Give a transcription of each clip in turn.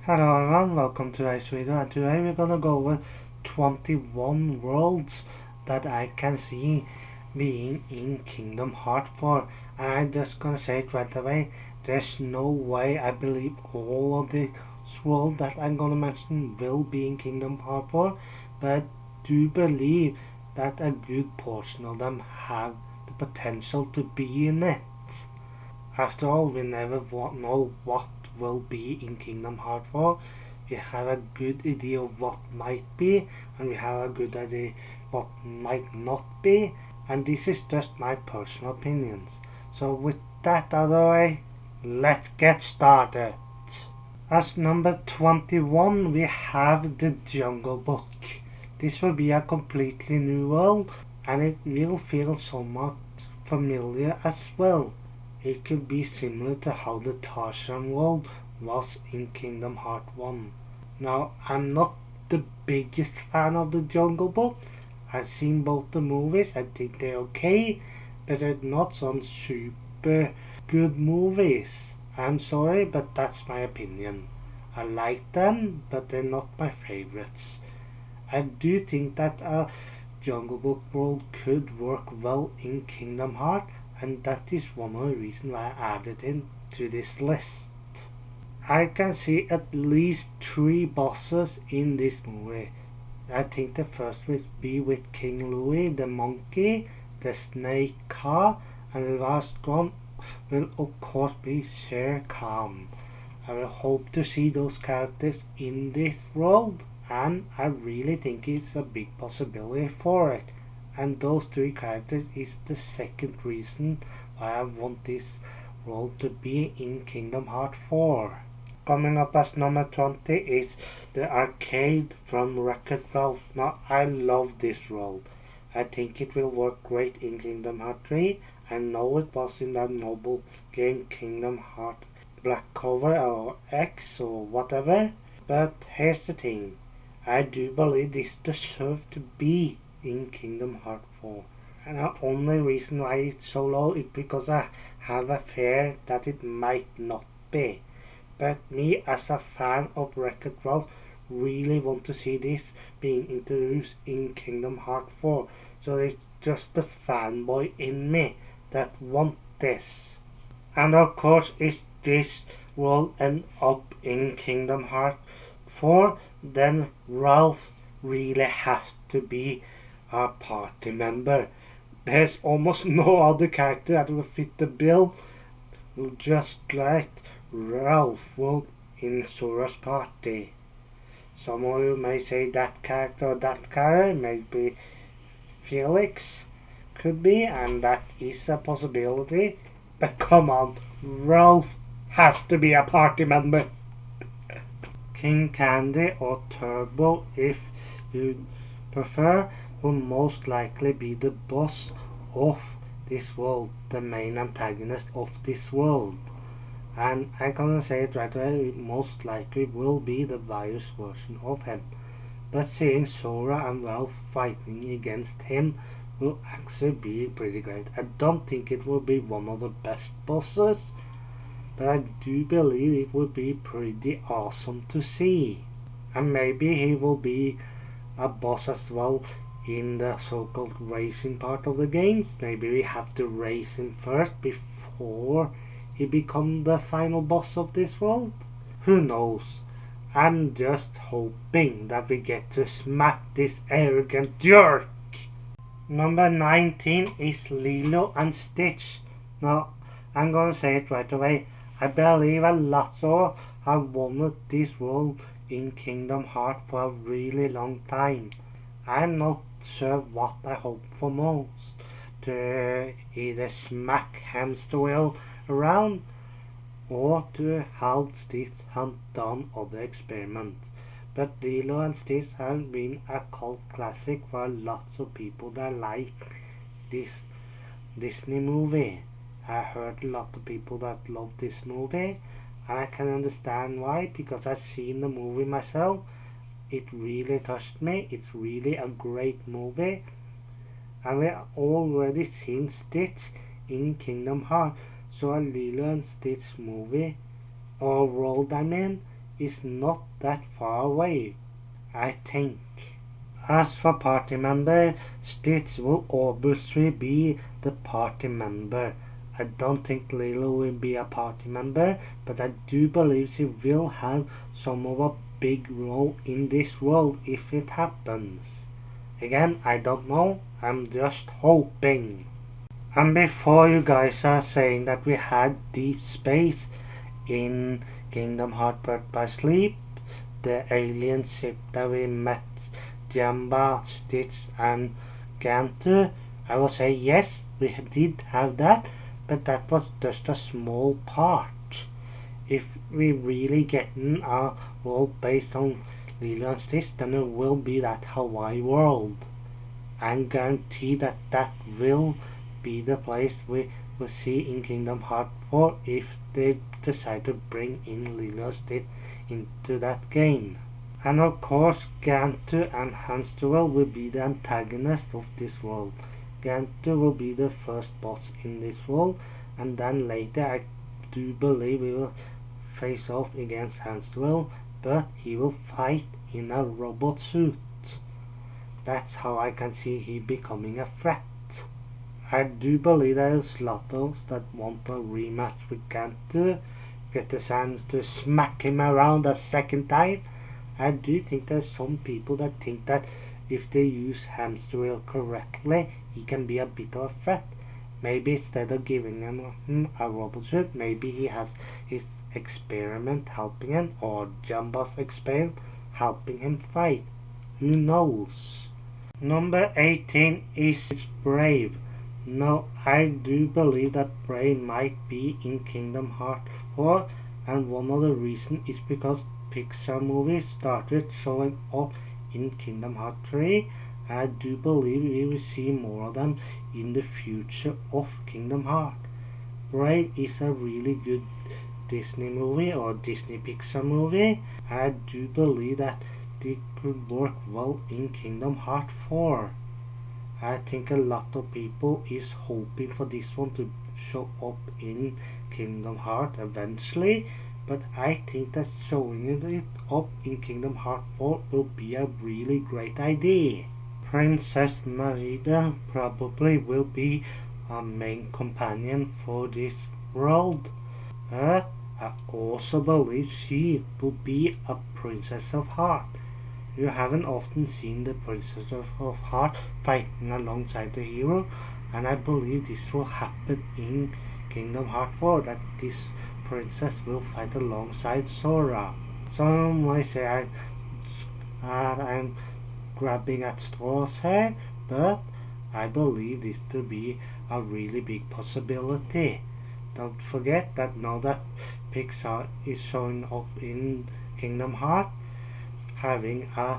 Hello everyone, welcome to today's video, and today we're gonna go over 21 worlds that I can see being in Kingdom Hearts 4. And I'm just gonna say it right away, there's no way I believe all of these worlds that I'm gonna mention will be in Kingdom Hearts 4, but I do believe that a good portion of them have the potential to be in it. After all, we never know what will be in Kingdom Hearts 4. We have a good idea of what might be, and we have a good idea what might not be, and this is just my personal opinions. So with that out of the way, let's get started. As number 21 we have the Jungle Book. This will be a completely new world, and it will feel somewhat familiar as well. It could be similar to how the Tarzan world was in Kingdom Hearts 1. Now, I'm not the biggest fan of the Jungle Book. I've seen both the movies, I think they're okay, but they're not some super good movies. I'm sorry, but that's my opinion. I like them, but they're not my favorites. I do think that a Jungle Book world could work well in Kingdom Hearts, and that is one of the reasons why I added it to this list. I can see at least 3 bosses in this movie. I think the first will be with King Louie, the monkey, the snake Ka, and the last one will of course be Shere Khan. I will hope to see those characters in this world, and I really think it's a big possibility for it. And those 3 characters is the second reason why I want this world to be in Kingdom Hearts 4. Coming up as number 20 is the arcade from Wreck-It Ralph. Now, I love this world. I think it will work great in Kingdom Hearts 3. I know it was in that mobile game Kingdom Hearts Black Cover or X or whatever. But here's the thing. I do believe this deserves to be in Kingdom Hearts 4. And the only reason why it's so low is because I have a fear that it might not be. But me as a fan of Wreck-It Ralph really want to see this being introduced in Kingdom Hearts 4. So it's just the fanboy in me that want this. And of course if this will end up in Kingdom Hearts 4, then Ralph really has to be a party member. There's almost no other character that will fit the bill, just like Ralph will in Sora's party. Some of you may say that character or that character, maybe Felix could be, and that is a possibility. But come on, Ralph has to be a party member. King Candy or Turbo, if you prefer, will most likely be the boss of this world, the main antagonist of this world. And I'm gonna say it right away, it most likely will be the virus version of him. But seeing Sora and Ralph fighting against him will actually be pretty great. I don't think it will be one of the best bosses, but I do believe it will be pretty awesome to see. And maybe he will be a boss as well in the so-called racing part of the games. Maybe we have to race him first before he becomes the final boss of this world. Who knows? I'm just hoping that we get to smack this arrogant jerk. Number 19 is Lilo and Stitch. Now, I'm gonna say it right away. I believe a lot of us have wanted this world in Kingdom Hearts for a really long time. I'm not sure what I hope for most. To either smack Hamster Wheel around or to help Stitch hunt down other experiments. But Lilo and Stitch have been a cult classic for lots of people that like this Disney movie. I heard a lot of people that love this movie, and I can understand why, because I've seen the movie myself. It really touched me. It's really a great movie, and we've already seen Stitch in Kingdom Hearts. So a Lilo and Stitch movie, or world I mean, is not that far away, I think. As for party member, Stitch will obviously be the party member. I don't think Lilo will be a party member, but I do believe she will have some of a big role in this world if it happens. Again, I don't know, I'm just hoping. And before you guys are saying that we had deep space in Kingdom Hearts Birth by Sleep, the alien ship that we met Jamba, Stitch and Gantu, I will say yes, we did have that, but that was just a small part. If we really get in a world based on Lilo and Stitch, then it will be that Hawaii world. I'm guaranteed that that will be the place we will see in Kingdom Hearts 4 if they decide to bring in Lilo and Stitch into that game. And of course, Gantu and Hanstuel will be the antagonists of this world. Gantu will be the first boss in this world, and then later I do believe we will face off against Hanstuel, but he will fight in a robot suit. That's how I can see he becoming a threat. I do believe there is lots that want a rematch with Gantu, get the chance to smack him around a second time. I do think there's some people that think that if they use Hamsterwheel correctly, he can be a bit of a threat. Maybe instead of giving him a robot suit, maybe he has his experiment helping him, or Jumba's experiment helping him fight. Who knows? Number 18 is Brave. Now, I do believe that Brave might be in Kingdom Hearts 4, and one of the reasons is because Pixar movies started showing up in Kingdom Hearts 3. I do believe we will see more of them in the future of Kingdom Hearts. Brave is a really good Disney movie or Disney Pixar movie. I do believe that it could work well in Kingdom Hearts 4. I think a lot of people is hoping for this one to show up in Kingdom Hearts eventually, but I think that showing it up in Kingdom Hearts 4 will be a really great idea. Princess Merida probably will be a main companion for this world, but I also believe she will be a Princess of Heart. You haven't often seen the Princess of Heart fighting alongside the hero, and I believe this will happen in Kingdom Hearts 4, that this princess will fight alongside Sora. Some might say I'm grabbing at straws here, but I believe this to be a really big possibility. Don't forget that now that Pixar is showing up in Kingdom Hearts, having a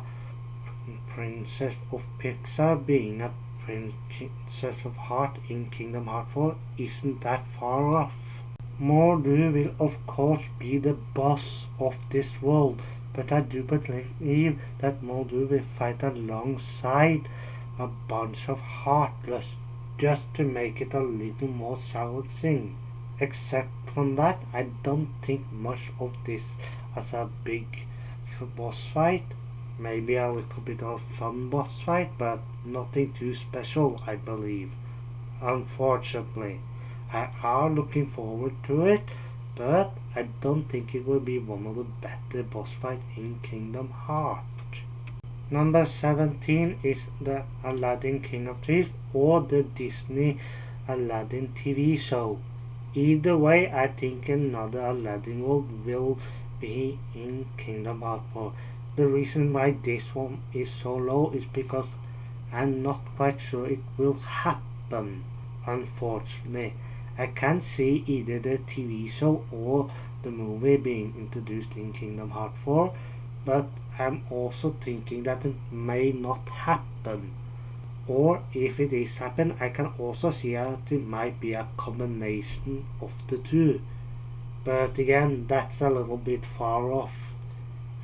Princess of Pixar being a Princess of Heart in Kingdom Hearts 4 isn't that far off. Mordu will of course be the boss of this world, but I do believe that Mordu will fight alongside a bunch of Heartless just to make it a little more challenging. Except from that, I don't think much of this as a big boss fight. Maybe a little bit of fun boss fight, but nothing too special, I believe. Unfortunately, I am looking forward to it, but I don't think it will be one of the better boss fights in Kingdom Hearts. Number 17 is the Aladdin King of Thieves or the Disney Aladdin TV show. Either way, I think another Aladdin world will be in Kingdom Hearts 4. The reason why this one is so low is because I'm not quite sure it will happen, unfortunately. I can see either the TV show or the movie being introduced in Kingdom Hearts 4, but I'm also thinking that it may not happen. Or if it is happen, I can also see that it might be a combination of the two. But again, that's a little bit far off.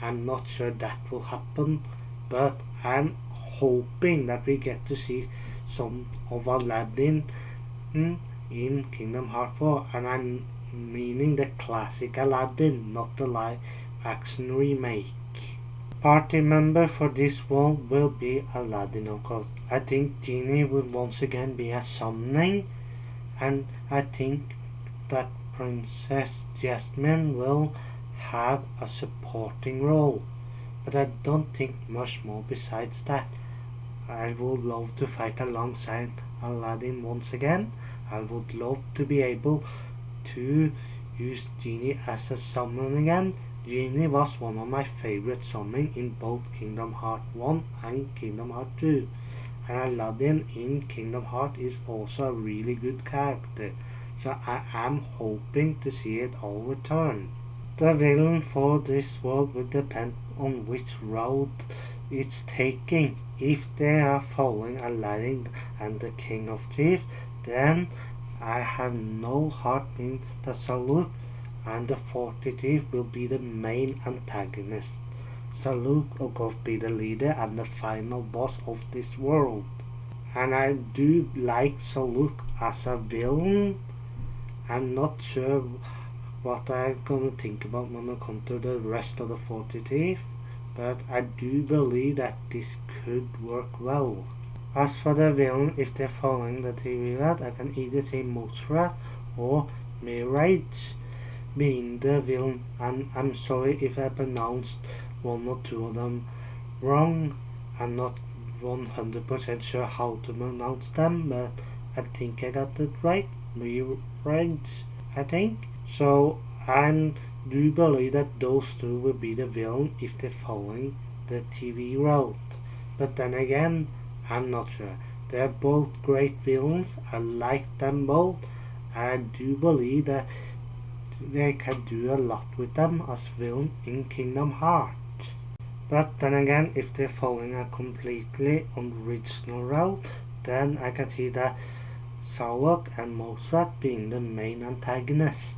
I'm not sure that will happen, but I'm hoping that we get to see some of Aladdin in Kingdom Hearts 4, and I'm meaning the classic Aladdin, not the live action remake. Party member for this world will be Aladdin, of course. I think Genie will once again be a summoning, and I think that Princess Jasmine will have a supporting role. But I don't think much more besides that. I would love to fight alongside Aladdin once again. I would love to be able to use Genie as a summon again. Genie was one of my favorite summon in both Kingdom Hearts 1 and Kingdom Hearts 2. And Aladdin in Kingdom Hearts is also a really good character. So I am hoping to see it all return. The villain for this world will depend on which road it's taking. If they are following Aladdin and the King of Thieves, then I have no heart in the Saluk, and the 40 Thief will be the main antagonist. Saluk will go be the leader and the final boss of this world. And I do like Saluk as a villain. I'm not sure what I'm gonna think about when I come to the rest of the 40 Thief, but I do believe that this could work well. As for the villain, if they're following the TV route, I can either say Mosra or Mirage being the villain, and I'm sorry if I pronounced one or two of them wrong. I'm not 100% sure how to pronounce them, but I think I got it right. Mirage, I think. So I do believe that those two will be the villain if they're following the TV route. But then again, I'm not sure. They're both great villains. I like them both. I do believe that they can do a lot with them as villain in Kingdom Hearts. But then again, if they're following a completely original route, then I can see that Salok and Mosrat being the main antagonists.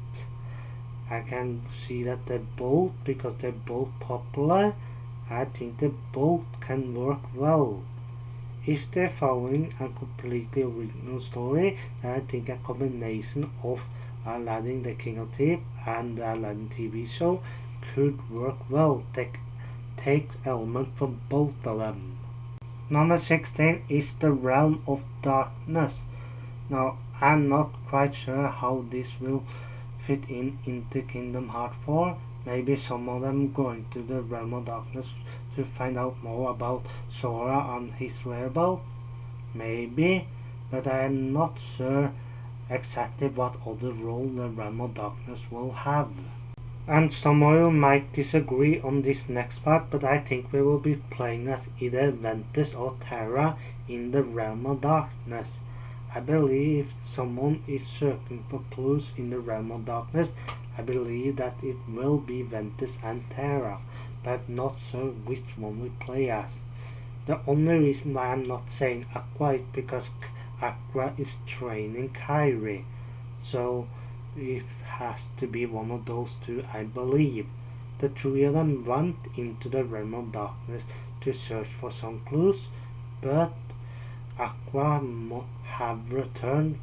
I can see that they're both, because they're both popular, I think they both can work well. If they're following a completely original story, then I think a combination of Aladdin the King of Thieves and the Aladdin TV show could work well. They take elements from both of them. Number 16 is the Realm of Darkness. Now, I'm not quite sure how this will fit into Kingdom Hearts 4. Maybe some of them going to the Realm of Darkness to find out more about Sora and his whereabouts. Maybe, but I am not sure exactly what other role the Realm of Darkness will have. And some of you might disagree on this next part, but I think we will be playing as either Ventus or Terra in the Realm of Darkness. I believe if someone is searching for clues in the Realm of Darkness, I believe that it will be Ventus and Terra, but not sure which one we play as. The only reason why I'm not saying Aqua is because Aqua is training Kairi, so it has to be one of those two, I believe. The three of them went into the Realm of Darkness to search for some clues, but Aqua have returned.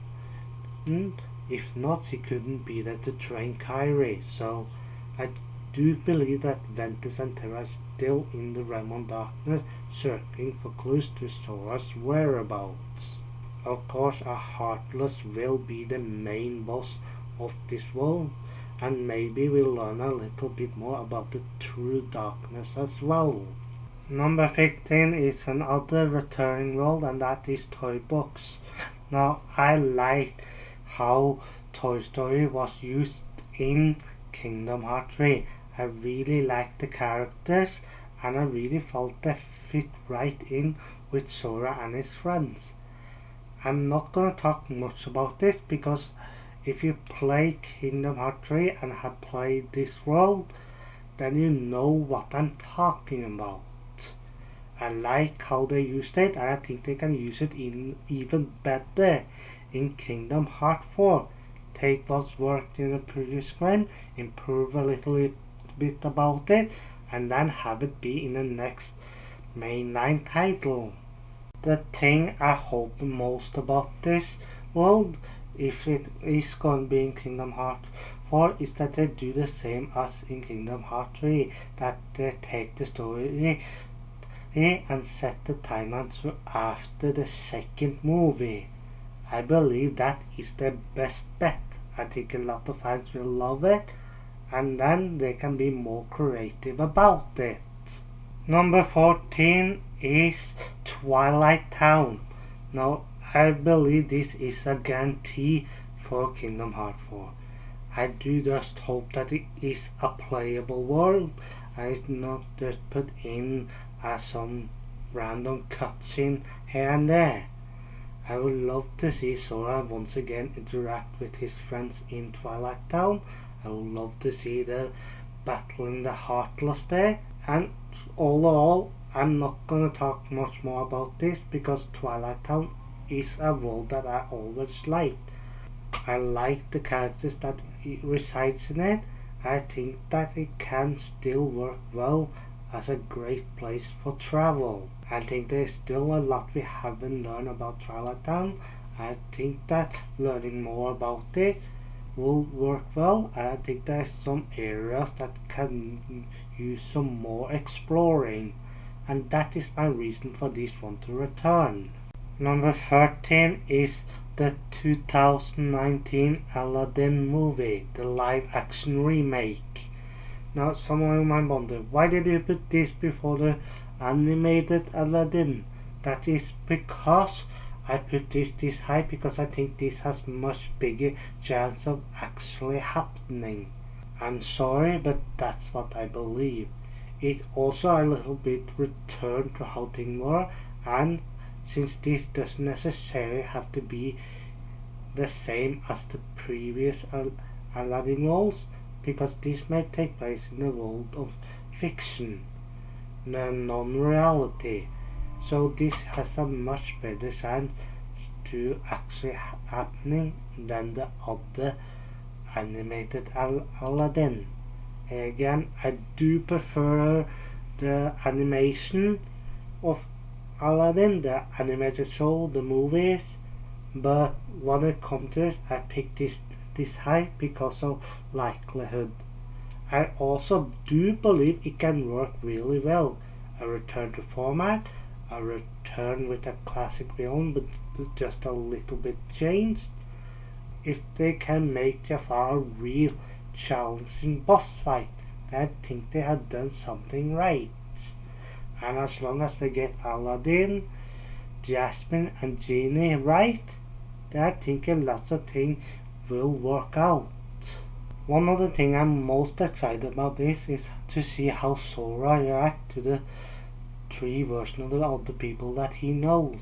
If not, she couldn't be there to train Kairi, so I do believe that Ventus and Terra are still in the Realm of Darkness searching for clues to Sora's whereabouts. Of course, a Heartless will be the main boss of this world, and maybe we'll learn a little bit more about the true darkness as well. Number 15 is another returning world, and that is Toy Box. Now, I liked how Toy Story was used in Kingdom Hearts 3. I really liked the characters, and I really felt they fit right in with Sora and his friends. I'm not gonna talk much about this because if you play Kingdom Hearts 3 and have played this world, then you know what I'm talking about. I like how they used it, and I think they can use it even better in Kingdom Hearts 4. Take what's worked in the previous game, improve a little bit about it, and then have it be in the next mainline title. The thing I hope most about this world, if it is going to be in Kingdom Hearts for is that they do the same as in Kingdom Hearts 3, that they take the story and set the timeline to after the second movie. I believe that is the best bet. I think a lot of fans will love it, and then they can be more creative about it. Number 14 is Twilight Town. Now, I believe this is a guarantee for Kingdom Hearts 4. I do just hope that it is a playable world and it's not just put in as some random cutscene here and there. I would love to see Sora once again interact with his friends in Twilight Town. I would love to see them battling the Heartless there. And overall, I'm not gonna talk much more about this because Twilight Town is a world that I always liked. I like the characters that resides in it. I think that it can still work well as a great place for travel. I think there's still a lot we haven't learned about Twilight Town. I think that learning more about it will work well. I think there's some areas that can use some more exploring, and that is my reason for this one to return. Number 13 is the 2019 Aladdin movie, the live action remake. Now someone might wonder, why did you put this before the animated Aladdin? That is because I put this high because I think this has much bigger chance of actually happening. I'm sorry, but that's what I believe. It also a little bit returned to how things were, and since this doesn't necessarily have to be the same as the previous Aladdin worlds, because this may take place in the world of fiction, the non-reality. So this has a much better chance to actually happening than the other animated Aladdin. Again, I do prefer the animation of Aladdin, the animated show, the movies, but when it comes to it, I picked this high because of likelihood. I also do believe it can work really well. A return to format, a return with a classic villain but just a little bit changed. If they can make Jafar a real challenging boss fight, I think they have done something right. And as long as they get Aladdin, Jasmine and Genie right, then I think a lot of things will work out. One of the things I'm most excited about this is to see how Sora reacts to the three versions of the people that he knows.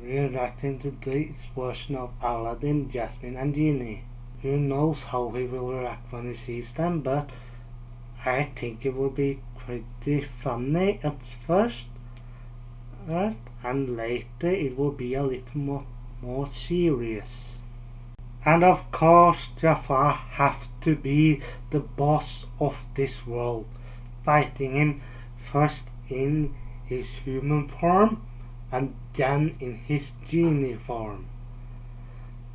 Reacting to this version of Aladdin, Jasmine and Genie. Who knows how he will react when he sees them, but I think it will be pretty funny at first, right? And later it will be a little more serious. And of course Jafar have to be the boss of this world, fighting him first in his human form and then in his genie form.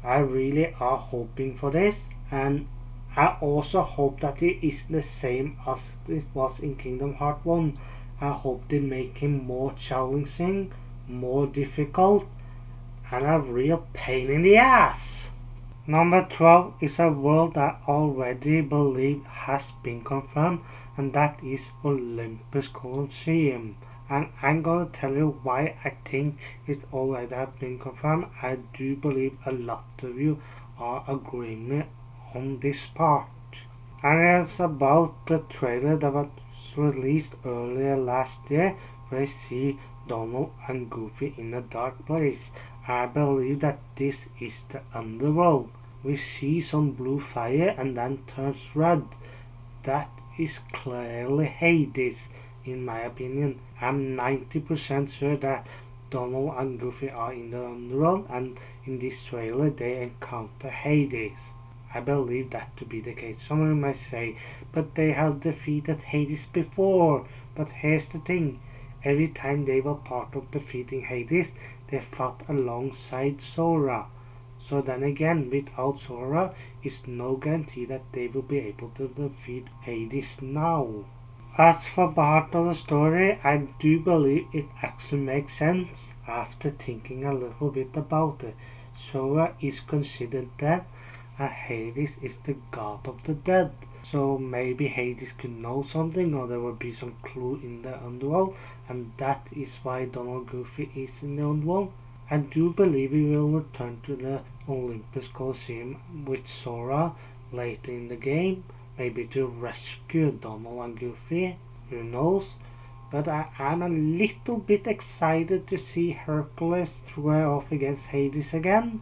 I really are hoping for this, and I also hope that it is the same as it was in Kingdom Hearts 1. I hope they make him more challenging, more difficult, and a real pain in the ass. Number 12 is a world that I already believe has been confirmed, and that is Olympus Colosseum. And I'm gonna tell you why I think it's already have been confirmed. I do believe a lot of you are agreeing on this part. And it's about the trailer that was released earlier last year, where you see Donald and Goofy in a dark place. I believe that this is the underworld. We see some blue fire and then turns red. That is clearly Hades, in my opinion. I'm 90% sure that Donald and Goofy are in the underworld, and in this trailer they encounter Hades. I believe that to be the case. Someone might say, but they have defeated Hades before. But here's the thing. Every time they were part of defeating Hades, they fought alongside Sora. So then again, without Sora, it's no guarantee that they will be able to defeat Hades now. As for part of the story, I do believe it actually makes sense after thinking a little bit about it. Sora is considered dead, and Hades is the god of the dead. So maybe Hades could know something, or there will be some clue in the underworld, and that is why Donald Goofy is in the underworld. I do believe he will return to the Olympus Coliseum with Sora later in the game, maybe to rescue Donald and Goofy, who knows. But I am a little bit excited to see Hercules square off against Hades again,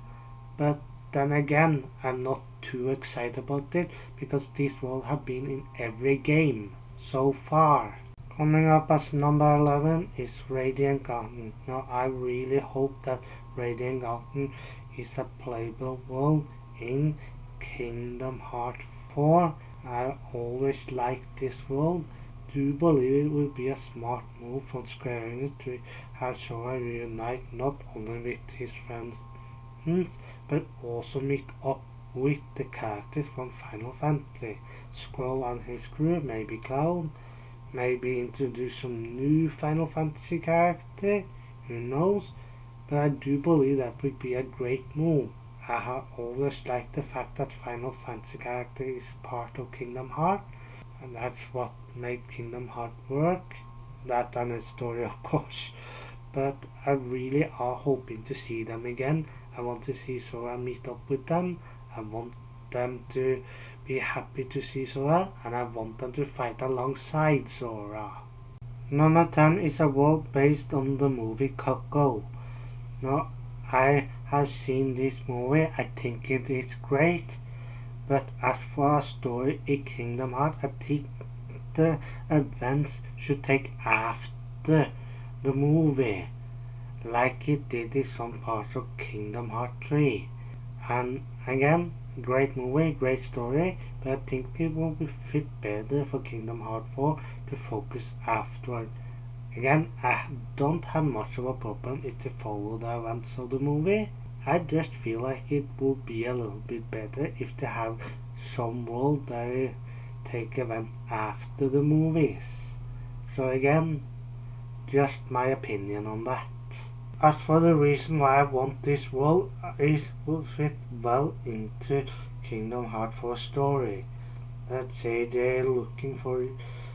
but then again, I'm not too excited about it because this world have been in every game so far. Coming up as number 11 is Radiant Garden. Now I really hope that Radiant Garden is a playable world in Kingdom Hearts 4. I always liked this world. Do believe it will be a smart move from Square Enix to have Sora reunite not only with his friends but also meet up with the characters from Final Fantasy. Squall and his crew, maybe Cloud, maybe introduce some new Final Fantasy character, who knows, but I do believe that would be a great move. I have always liked the fact that Final Fantasy character is part of Kingdom Hearts, and that's what made Kingdom Hearts work. That and its story, of course, but I really are hoping to see them again. I want to see Sora meet up with them. I want them to be happy to see Sora, and I want them to fight alongside Sora. Number 10 is a world based on the movie Coco. Now, I have seen this movie, I think it is great, but as for a story in Kingdom Hearts, I think the events should take after the movie, like it did in some parts of Kingdom Hearts 3. And again, great movie, great story, but I think it will be fit better for Kingdom Hearts 4 to focus afterward. Again, I don't have much of a problem if they follow the events of the movie. I just feel like it would be a little bit better if they have some world that take event after the movies. So again, just my opinion on that. As for the reason why I want this world, it will fit well into Kingdom Hearts 4 story. Let's say they're looking for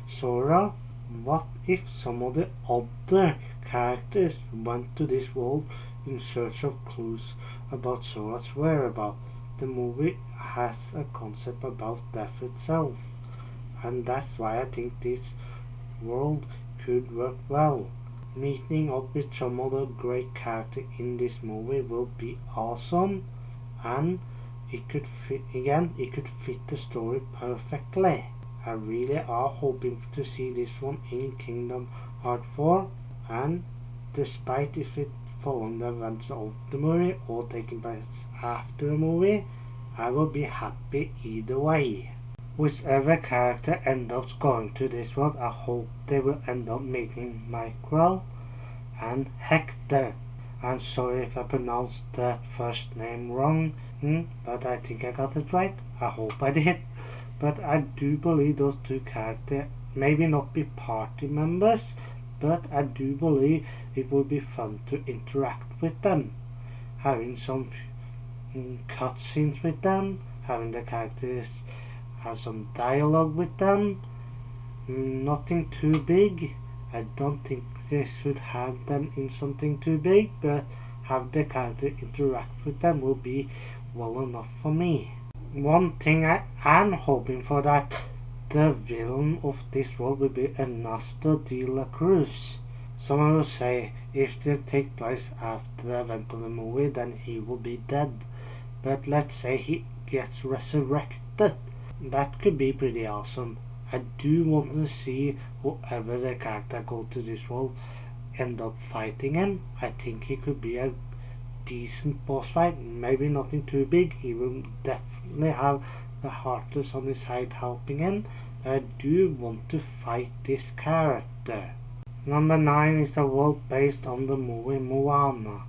Sora. What if some of the other characters went to this world in search of clues about Sora's whereabouts? The movie has a concept about death itself, and that's why I think this world could work well. Meeting up with some other great character in this movie will be awesome, and it could fit the story perfectly. I really are hoping to see this one in Kingdom Hearts 4, and despite if it following the events of the movie or taking place after the movie, I will be happy either way. Whichever character ends up going to this world, I hope they will end up meeting Michael and Hector. I'm sorry if I pronounced that first name wrong, but I think I got it right. I hope I did. But I do believe those two characters maybe not be party members, but I do believe it will be fun to interact with them. Having some cutscenes with them, having the characters have some dialogue with them. Nothing too big. I don't think they should have them in something too big, but have the character interact with them will be well enough for me. One thing I am hoping for that the villain of this world will be Ernesto de la Cruz. Someone will say if they take place after the event of the movie, then he will be dead. But let's say he gets resurrected. That could be pretty awesome. I do want to see whoever the character go to this world end up fighting him. I think he could be a decent boss fight, maybe nothing too big. He will definitely have the Heartless on his side helping him. I do want to fight this character. Number 9 is a world based on the movie Moana.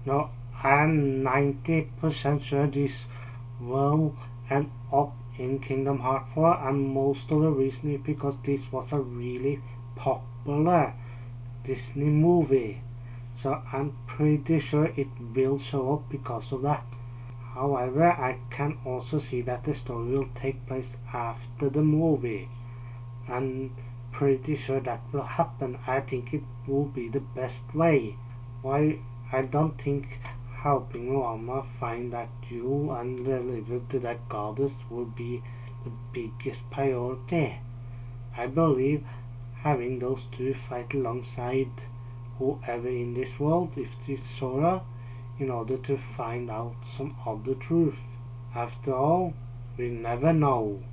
Now, I'm 90% sure this will end up in Kingdom Hearts 4, and most of the reason is because this was a really popular Disney movie. So I'm pretty sure it will show up because of that. However, I can also see that the story will take place after the movie. I'm pretty sure that will happen. I think it will be the best way. Why? I don't think helping Rama find that jewel and deliver to that goddess will be the biggest priority. I believe having those two fight alongside whoever in this world, if it's Sora, in order to find out some other truth. After all, we never know.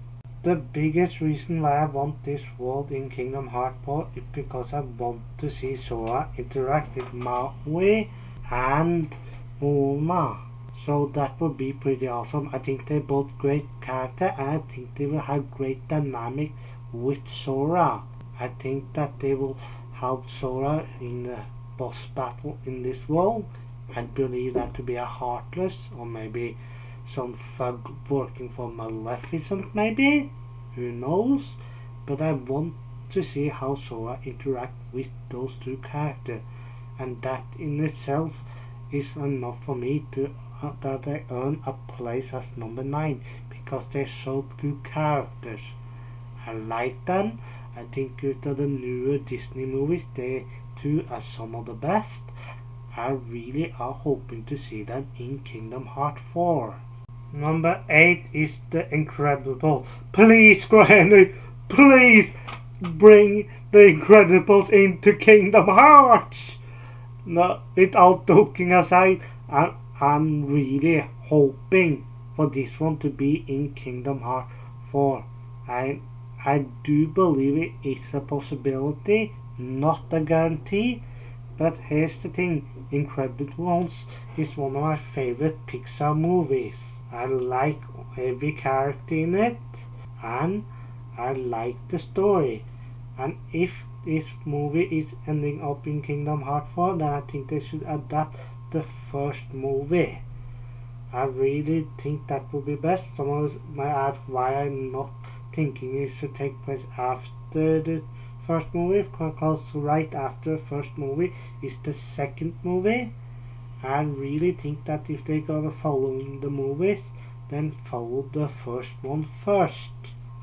The biggest reason why I want this world in Kingdom Hearts 4 is because I want to see Sora interact with Maui and Mona. So that would be pretty awesome. I think they're both great characters, and I think they will have great dynamic with Sora. I think that they will help Sora in the boss battle in this world. I believe that to be a Heartless, or maybe some thug working for Maleficent, maybe? Who knows? But I want to see how Sora interact with those two characters, and that in itself is enough for me to that they earn a place as number 9, because they're so good characters. I like them. I think out of the newer Disney movies, they two are some of the best. I really are hoping to see them in Kingdom Hearts 4. Number 8 is The Incredible. Please, Granny, please bring The Incredibles into Kingdom Hearts. No, without joking aside, I'm really hoping for this one to be in Kingdom Hearts 4. I do believe it is a possibility, not a guarantee. But here's the thing, Incredibles is one of my favorite Pixar movies. I like every character in it, and I like the story. And if this movie is ending up in Kingdom Hearts 4, then I think they should adapt the first movie. I really think that would be best. Someone might ask why I'm not thinking it should take place after the first movie, because right after the first movie is the second movie. I really think that if they're gonna follow the movies, then follow the first one first.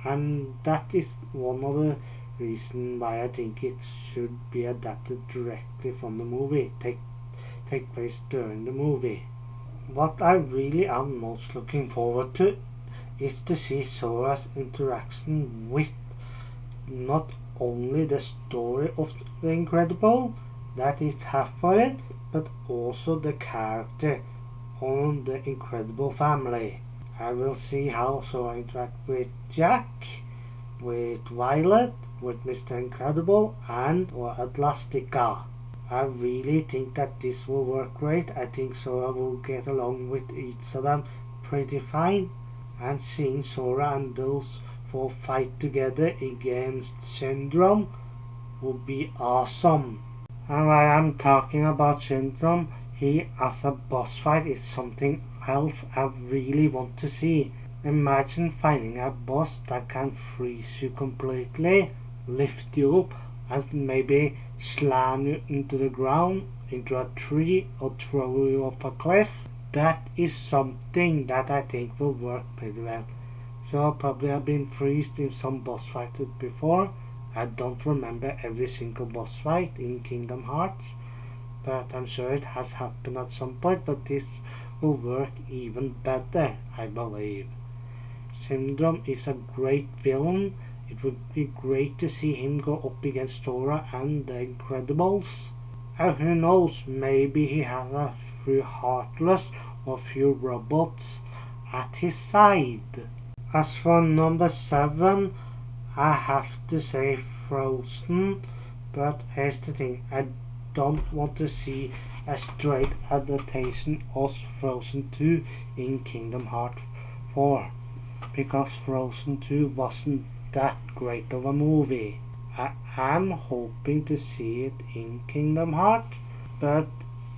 And that is one of the reasons why I think it should be adapted directly from the movie, take place during the movie. What I really am most looking forward to is to see Sora's interaction with not only the story of The Incredible, that is half for it, but also the character on the Incredible family. I will see how Sora interact with Jack, with Violet, with Mr. Incredible, and or Atlastica. I really think that this will work great. I think Sora will get along with each of them pretty fine, and seeing Sora and those four fight together against Syndrome would be awesome. And while I'm talking about Syndrome, he as a boss fight is something else I really want to see. Imagine finding a boss that can freeze you completely, lift you up, and maybe slam you into the ground, into a tree, or throw you off a cliff. That is something that I think will work pretty well. So probably I've been freezed in some boss fights before. I don't remember every single boss fight in Kingdom Hearts, but I'm sure it has happened at some point, but this will work even better, I believe. Syndrome is a great villain. It would be great to see him go up against Sora and the Incredibles. And who knows, maybe he has a few Heartless or a few robots at his side. As for number 7, I have to say Frozen, but here's the thing, I don't want to see a straight adaptation of Frozen 2 in Kingdom Hearts 4, because Frozen 2 wasn't that great of a movie. I'm hoping to see it in Kingdom Hearts, but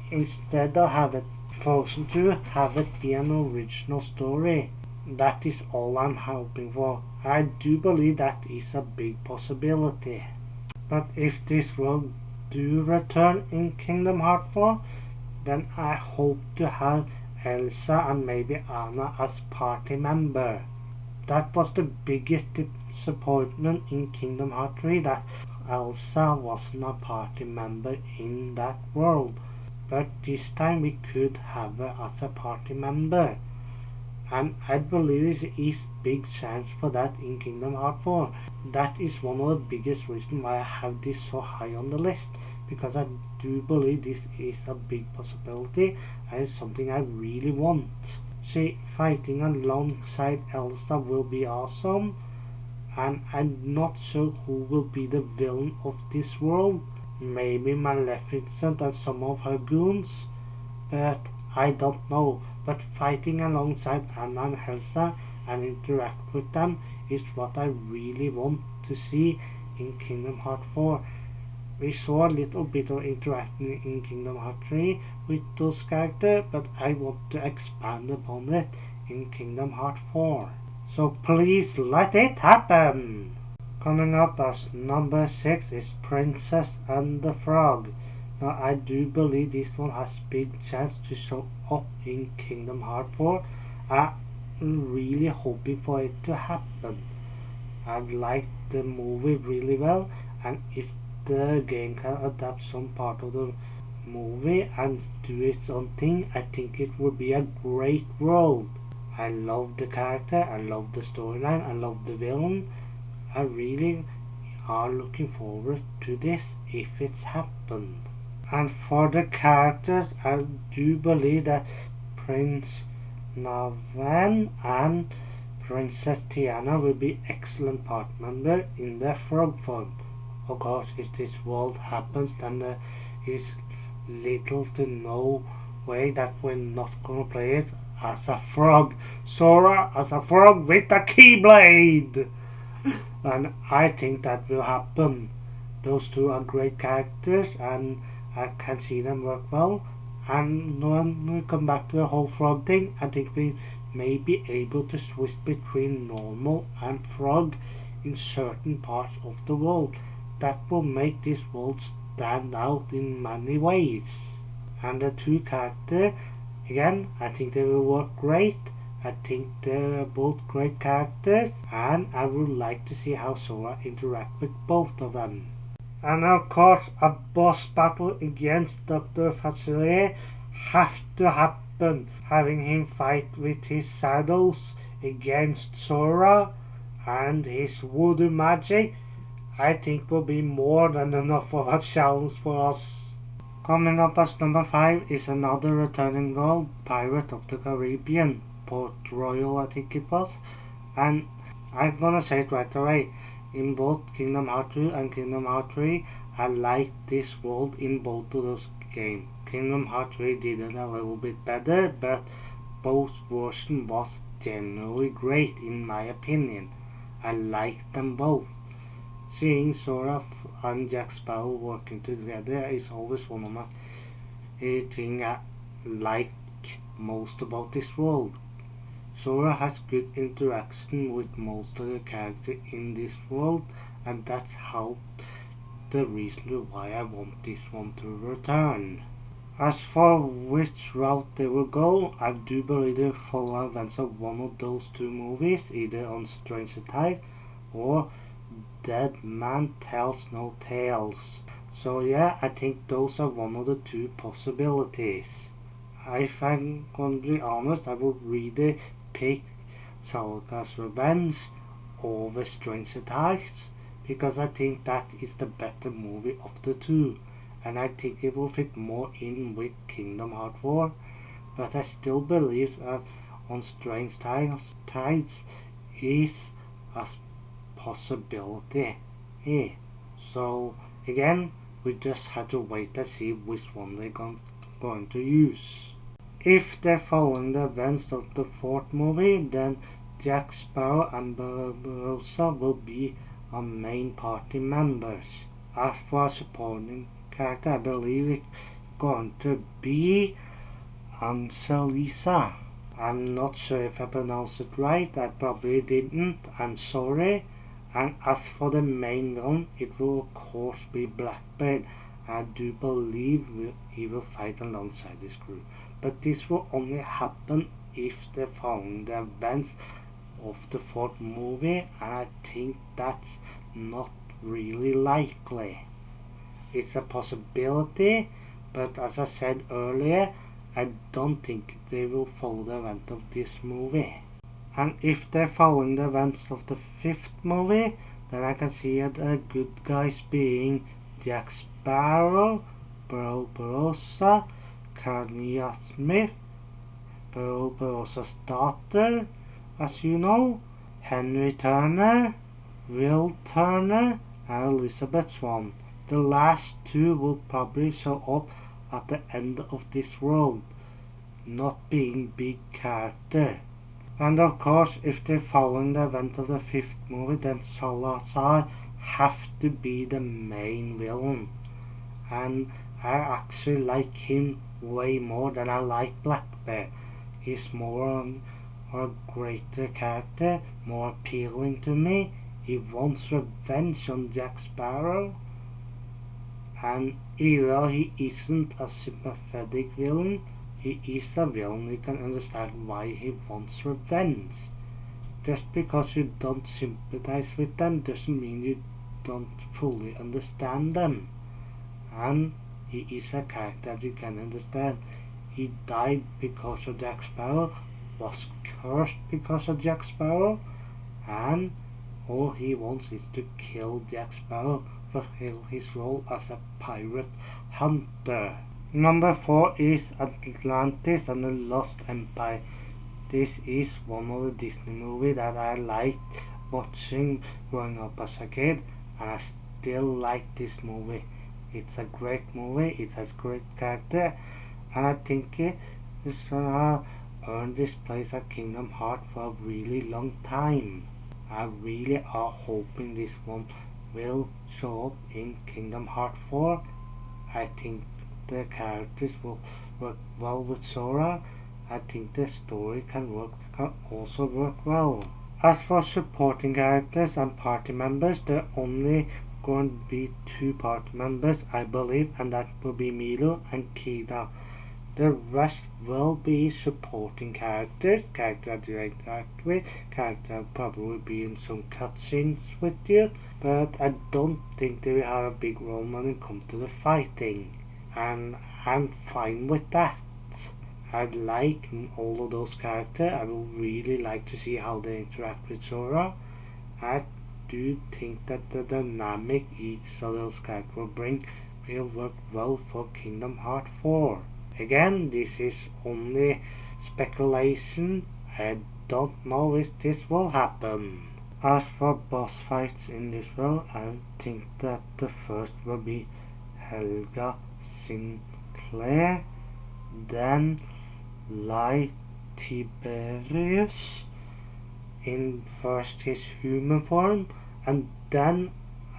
instead of have it Frozen 2 have it be an original story. That is all I'm hoping for. I do believe that is a big possibility. But if this world do return in Kingdom Hearts 4, then I hope to have Elsa and maybe Anna as party member. That was the biggest disappointment in Kingdom Hearts 3, that Elsa wasn't a party member in that world. But this time we could have her as a party member. And I believe there is big chance for that in Kingdom Hearts 4. That is one of the biggest reasons why I have this so high on the list. Because I do believe this is a big possibility and it's something I really want. See, fighting alongside Elsa will be awesome. And I'm not sure who will be the villain of this world. Maybe Maleficent and some of her goons. But I don't know. But fighting alongside Anna and Elsa and interact with them is what I really want to see in Kingdom Hearts 4. We saw a little bit of interaction in Kingdom Hearts 3 with those characters, but I want to expand upon it in Kingdom Hearts 4. So please let it happen! Coming up as number 6 is Princess and the Frog. Now I do believe this one has big chance to show up in Kingdom Hearts 4. I'm really hoping for it to happen. I liked the movie really well, and if the game can adapt some part of the movie and do its own thing, I think it would be a great world. I love the character, I love the storyline, I love the villain. I really are looking forward to this if it's happened. And for the characters, I do believe that Prince Naveen and Princess Tiana will be excellent part members in their frog form. Of course, if this world happens, then there is little to no way that we're not gonna play it as a frog. Sora as a frog with a keyblade! And I think that will happen. Those two are great characters and I can see them work well. And when we come back to the whole frog thing, I think we may be able to switch between normal and frog in certain parts of the world. That will make this world stand out in many ways. And the two characters, again, I think they will work great. I think they're both great characters, and I would like to see how Sora interact with both of them. And of course, a boss battle against Dr. Facilier have to happen. Having him fight with his shadows against Sora and his voodoo magic, I think will be more than enough of a challenge for us. Coming up as number 5 is another returning world, Pirate of the Caribbean, Port Royal I think it was. And I'm gonna say it right away, in both Kingdom Hearts 2 and Kingdom Hearts 3, I like this world in both of those games. Kingdom Hearts 3 did it a little bit better, but both versions was generally great in my opinion. I like them both. Seeing Sora and Jack Sparrow working together is always one of my things I like most about this world. Sora has good interaction with most of the characters in this world, and that's how the reason why I want this one to return. As for which route they will go, I do believe they follow events of one of those two movies, either on Stranger Tides or Dead Man Tells No Tales. So yeah, I think those are one of the two possibilities. If I'm gonna be honest, I would really pick Saga's Revenge over Stranger Tides, because I think that is the better movie of the two, and I think it will fit more in with Kingdom Hearts 4, but I still believe that on Strange Tides is a possibility. Yeah. So again, we just have to wait and see which one they're going to use. If they're following the events of the fourth movie, then Jack Sparrow and Barbossa will be our main party members. As for supporting character, I believe it's going to be Angelisa. I'm not sure if I pronounced it right, I probably didn't, I'm sorry. And as for the main villain, it will of course be Blackbeard. I do believe he will fight alongside this crew. But this will only happen if they're following the events of the fourth movie, and I think that's not really likely. It's a possibility, but as I said earlier, I don't think they will follow the event of this movie. And if they're following the events of the fifth movie, then I can see the good guys being Jack Sparrow, Barbarossa, Carnia Smith, Barbarossa's daughter, as you know, Henry Turner, Will Turner, and Elizabeth Swann. The last two will probably show up at the end of this world, not being big character. And of course, if they're following the event of the fifth movie, then Salazar have to be the main villain. And I actually like him way more than I like Blackbeard. He's more a greater character, more appealing to me. He wants revenge on Jack Sparrow. And even though he isn't a sympathetic villain, he is a villain. You can understand why he wants revenge. Just because you don't sympathize with them doesn't mean you don't fully understand them. And he is a character that you can understand. He died because of Jack Sparrow, was cursed because of Jack Sparrow, and all he wants is to kill Jack Sparrow, fulfill his role as a pirate hunter. Number 4 is Atlantis and the Lost Empire. This is one of the Disney movies that I liked watching growing up as a kid, and I still like this movie. It's a great movie, it has great character, and I think it is gonna earn this place at Kingdom Hearts for a really long time. I really are hoping this one will show up in Kingdom Hearts 4. I think the characters will work well with Sora. I think the story can also work well. As for supporting characters and party members, there are only going to be 2 party members, I believe, and that will be Milo and Kida. The rest will be supporting characters that you interact with, characters that will probably be in some cutscenes with you, but I don't think they will have a big role when it comes to the fighting, and I'm fine with that. I like all of those characters. I would really like to see how they interact with Sora. I do think that the dynamic each of those characters will bring will work well for Kingdom Hearts 4. Again, this is only speculation. I don't know if this will happen. As for boss fights in this world, I think that the first will be Helga Sinclair, then Lai Tiberius in first his human form, and then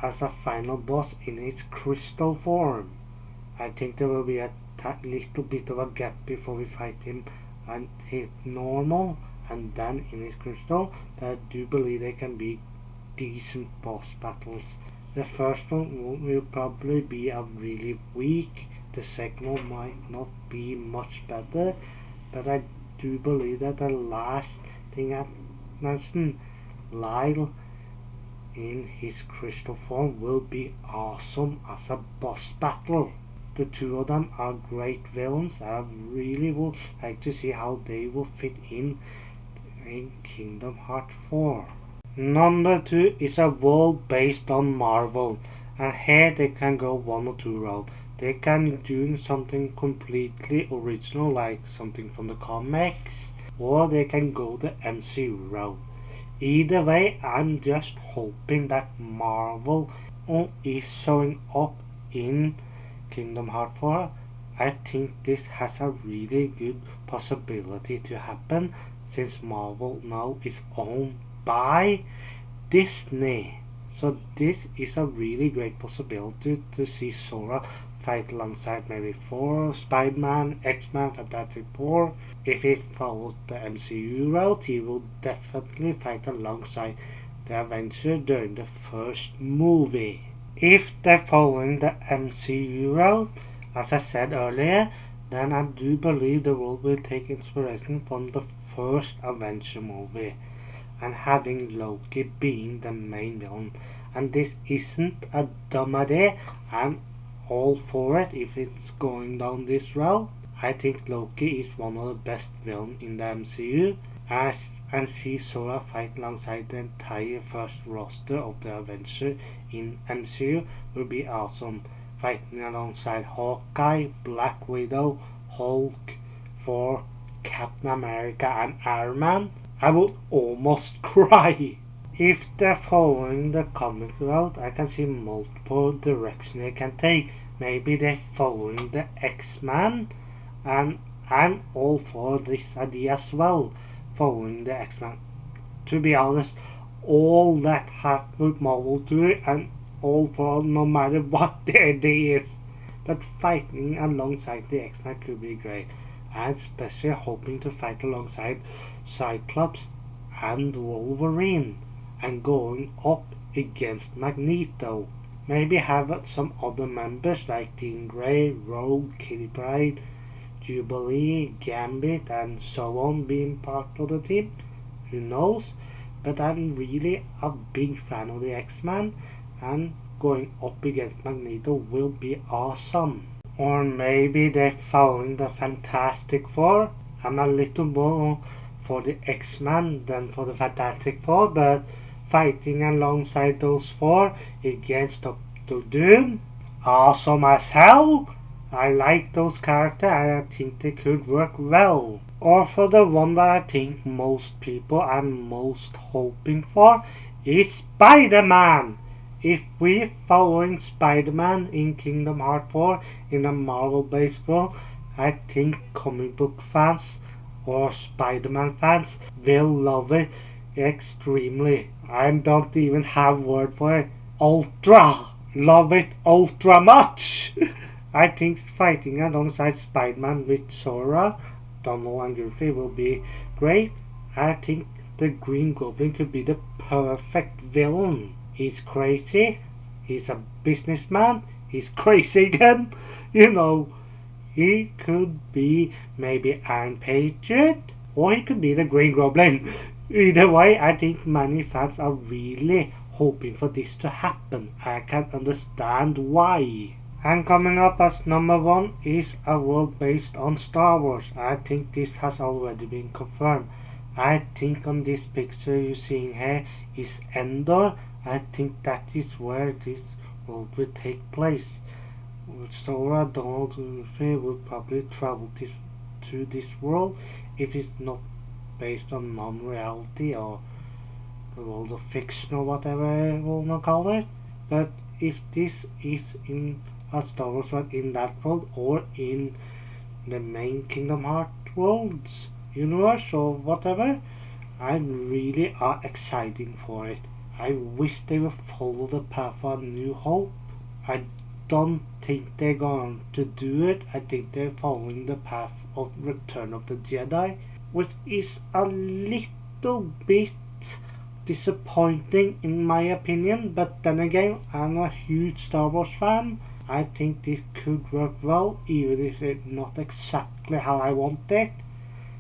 as a final boss in his crystal form. I think there will be a little bit of a gap before we fight him and his normal and then in his crystal, but I do believe they can be decent boss battles. The first one will probably be a really weak, the second one might not be much better, but I do believe that the last thing I mentioned, Lyle in his crystal form, will be awesome as a boss battle. The 2 of them are great villains. I really would like to see how they will fit in Kingdom Hearts 4. Number 2 is a world based on Marvel, and here they can go one or 2 routes. They can do something completely original, like something from the comics, or they can go the MCU route. Either way, I'm just hoping that Marvel is showing up in Kingdom Hearts 4. I think this has a really good possibility to happen, since Marvel now is owned by Disney. So this is a really great possibility to see Sora fight alongside maybe Thor, Spider-Man, X-Men, Fantastic Four. If he follows the MCU route, he will definitely fight alongside the Avengers during the first movie. If they're following the MCU route, as I said earlier, then I do believe the world will take inspiration from the first Avenger movie and having Loki being the main villain. And this isn't a dumb idea. I'm all for it if it's going down this route. I think Loki is one of the best villains in the MCU, and see Sora fight alongside the entire first roster of the Avengers in MCU would be awesome. Fighting alongside Hawkeye, Black Widow, Hulk, Thor, Captain America, and Iron Man, I would almost cry. If they're following the comic route, I can see multiple directions they can take. Maybe they're following the X-Men, and I'm all for this idea as well, following the X-Men. To be honest, all that have with Marvel to it, and all for no matter what the idea is. But fighting alongside the X-Men could be great, and especially hoping to fight alongside Cyclops and Wolverine, and going up against Magneto. Maybe have some other members like Jean Grey, Rogue, Kitty Pryde, Jubilee, Gambit, and so on being part of the team. Who knows? But I'm really a big fan of the X-Men, and going up against Magneto will be awesome. Or maybe they're following the Fantastic Four. I'm a little more for the X-Men than for the Fantastic Four, but fighting alongside those four against Doctor Doom, awesome as hell. I like those characters and I think they could work well. Or for the one that I think most people are most hoping for is Spider-Man. If we're following Spider-Man in Kingdom Hearts 4 in a Marvel-based world, I think comic book fans or Spider-Man fans will love it extremely. I don't even have word for it. Ultra! Love it ultra much! I think fighting alongside Spider-Man with Sora, Donald and Goofy will be great. I think the Green Goblin could be the perfect villain. He's crazy, he's a businessman, he's crazy again, He could be maybe Iron Patriot, or he could be the Green Goblin. Either way, I think many fans are really hoping for this to happen. I can understand why. And coming up as number 1 is a world based on Star Wars. I think this has already been confirmed. I think on this picture you're seeing here is Endor. I think that is where this world will take place. Sora, Donald, Goofy will probably travel to this world if it's not based on non-reality or the world of fiction or whatever we'll not call it. But if this is in a Star Wars world in that world or in the main Kingdom Hearts worlds universe or whatever, I really are excited for it. I wish they would follow the path of New Hope. I don't think they're going to do it. I think they're following the path of Return of the Jedi, which is a little bit disappointing in my opinion, but then again, I'm a huge Star Wars fan. I think this could work well, even if it's not exactly how I want it.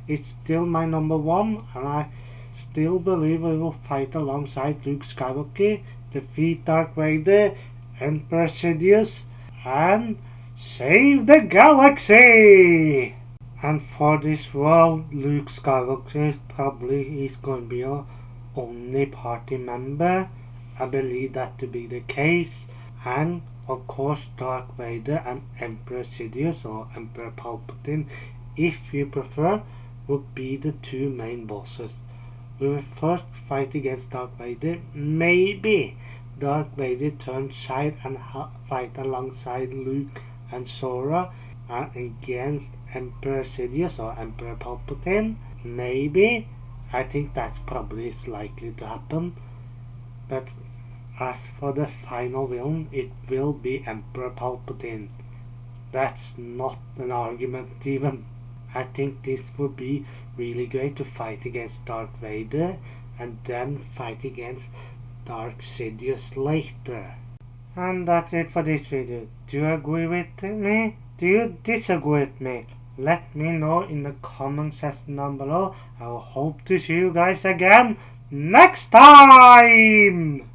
It's still my number 1, and I still believe we will fight alongside Luke Skywalker, defeat Darth Vader, Emperor Sidious, and save the galaxy! And for this world, Luke Skywalker probably is going to be our only party member. I believe that to be the case. And of course Darth Vader and Emperor Sidious or Emperor Palpatine, if you prefer, would be the 2 main bosses. We will first fight against Darth Vader. Maybe Darth Vader turns side and fight alongside Luke and Sora, and against Emperor Sidious or Emperor Palpatine. Maybe. I think that's probably is likely to happen. But as for the final villain, it will be Emperor Palpatine. That's not an argument even. I think this would be really great to fight against Darth Vader and then fight against Dark Sidious later. And that's it for this video. Do you agree with me? Do you disagree with me? Let me know in the comment section down below. I will hope to see you guys again next time!